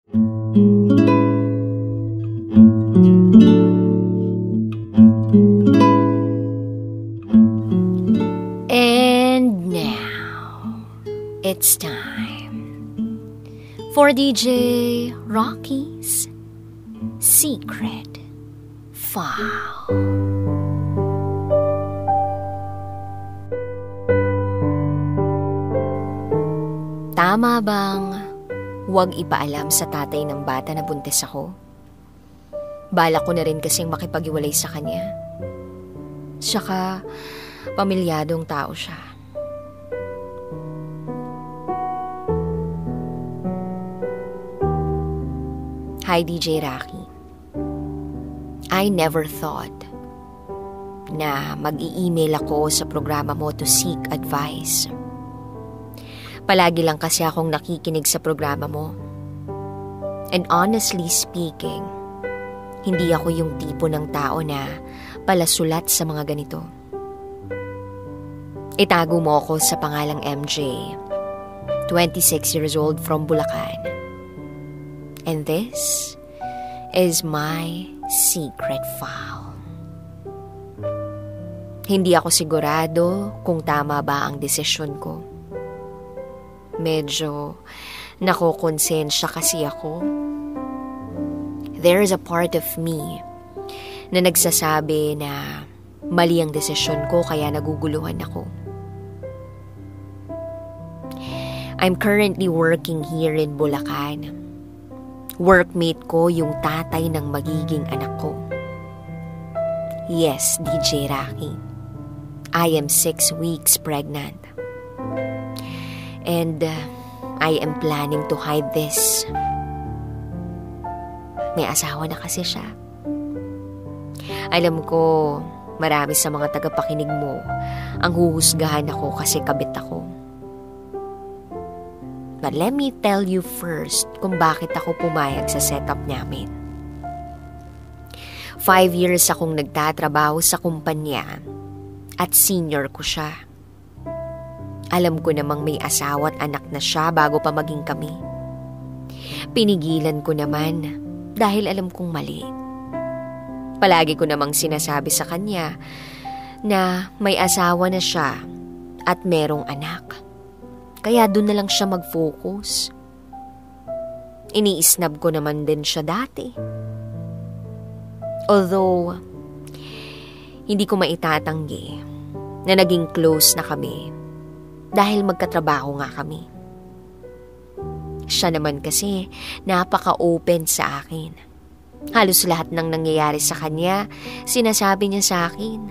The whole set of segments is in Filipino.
And now, it's time for DJ Rocky's Secret File. Tama bang huwag ipaalam sa tatay ng bata na buntis ako? Balak ko na rin kasing makipag-iwalay sa kanya. Saka, pamilyadong tao siya. Hi, DJ Rocky. I never thought na mag-i-email ako sa programa mo to seek advice. Palagi lang kasi akong nakikinig sa programa mo. And honestly speaking, hindi ako yung tipo ng tao na palasulat sa mga ganito. Itago mo ako sa pangalang MJ, 26 years old from Bulacan. And this is my secret file. Hindi ako sigurado kung tama ba ang desisyon ko. Medyo nakokonsensya kasi ako. There is a part of me na nagsasabi na mali ang desisyon ko kaya naguguluhan ako. I'm currently working here in Bulacan. Workmate ko yung tatay ng magiging anak ko. Yes, DJ Rocky. I am 6 weeks pregnant. And I am planning to hide this. May asawa na kasi siya. Alam ko, marami sa mga tagapakinig mo ang huhusgahan ako kasi kabit ako. But let me tell you first kung bakit ako pumayag sa setup namin. 5 years akong nagtatrabaho sa kumpanya at senior ko siya. Alam ko namang may asawa at anak na siya bago pa maging kami. Pinigilan ko naman dahil alam kong mali. Palagi ko namang sinasabi sa kanya na may asawa na siya at merong anak. Kaya doon na lang siya mag-focus. Iniisnab ko naman din siya dati. Although, hindi ko maitatanggi na naging close na kami. Dahil magkatrabaho nga kami. Siya naman kasi napaka-open sa akin. Halos lahat ng nangyayari sa kanya, sinasabi niya sa akin.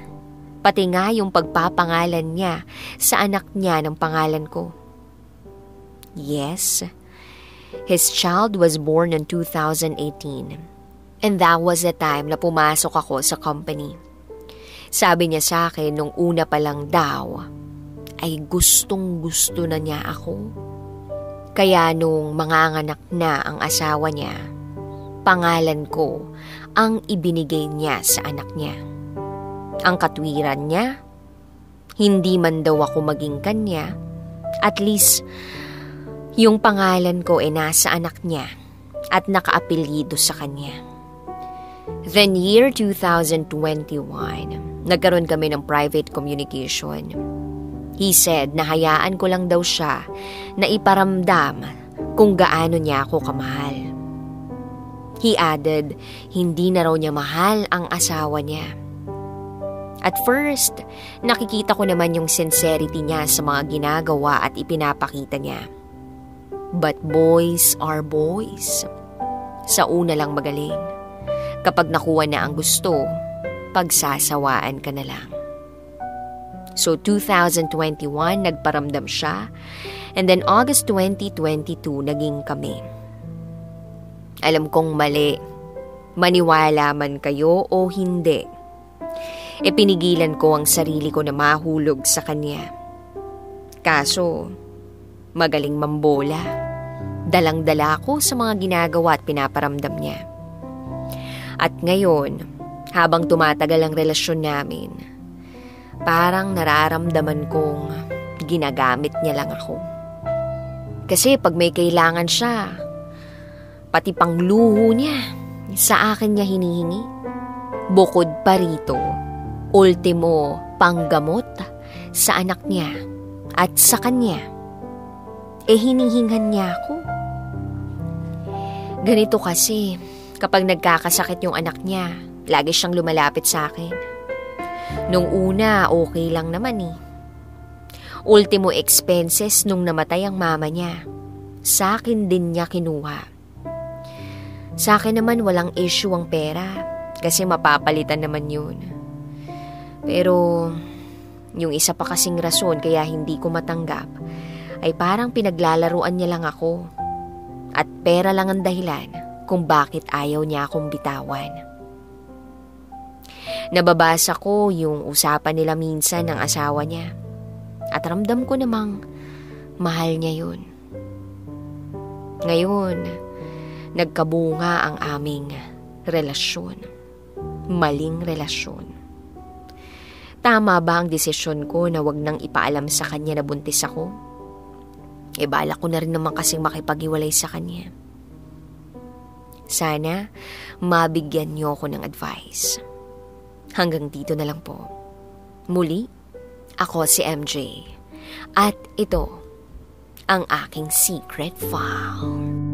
Pati nga yung pagpapangalan niya sa anak niya ng pangalan ko. Yes, his child was born in 2018. And that was the time na pumasok ako sa company. Sabi niya sa akin nung una pa lang daw, ay gustong-gusto na niya ako. Kaya nung manganganak na ang asawa niya, pangalan ko ang ibinigay niya sa anak niya. Ang katwiran niya, hindi man daw ako maging kanya, at least yung pangalan ko ay nasa anak niya at nakaapelyido sa kanya. Then year 2021, nagkaroon kami ng private communication. He said na hayaan ko lang daw siya na iparamdam kung gaano niya ako kamahal. He added, hindi na raw niya mahal ang asawa niya. At first, nakikita ko naman yung sincerity niya sa mga ginagawa at ipinapakita niya. But boys are boys. Sa una lang magaling. Kapag nakuha na ang gusto, pagsasawaan ka na lang. So 2021, nagparamdam siya. And then August 2022, naging kami. Alam kong mali. Maniwala man kayo o hindi. Pinigilan ko ang sarili ko na mahulog sa kanya. Kaso, magaling mambola. Dalang-dala ko sa mga ginagawa at pinaparamdam niya. At ngayon, habang tumatagal ang relasyon namin, parang nararamdaman kong ginagamit niya lang ako. Kasi pag may kailangan siya, Pati pang luho niya, sa akin niya hinihingi. Bukod pa rito, ultimo panggamot sa anak niya at sa kanya. Hinihinghan niya ako. Ganito kasi, kapag nagkakasakit yung anak niya, lagi siyang lumalapit sa akin. Nung una, okay lang naman eh. Ultimo expenses nung namatay ang mama niya, sa akin din niya kinuha. Sa akin naman walang issue ang pera, kasi mapapalitan naman yun. Pero, yung isa pa kasing rason kaya hindi ko matanggap, ay parang pinaglalaruan niya lang ako. At pera lang ang dahilan kung bakit ayaw niya akong bitawan. Nababasa ko yung usapan nila minsan ng asawa niya. At ramdam ko namang mahal niya yun. Ngayon, nagkabunga ang aming relasyon. Maling relasyon. Tama ba ang desisyon ko na wag nang ipaalam sa kanya na buntis ako? Balak ko na rin naman kasing makipag-iwalay sa kanya. Sana mabigyan niyo ako ng advice. Hanggang dito na lang po. Muli, ako si MJ. At ito ang aking secret file.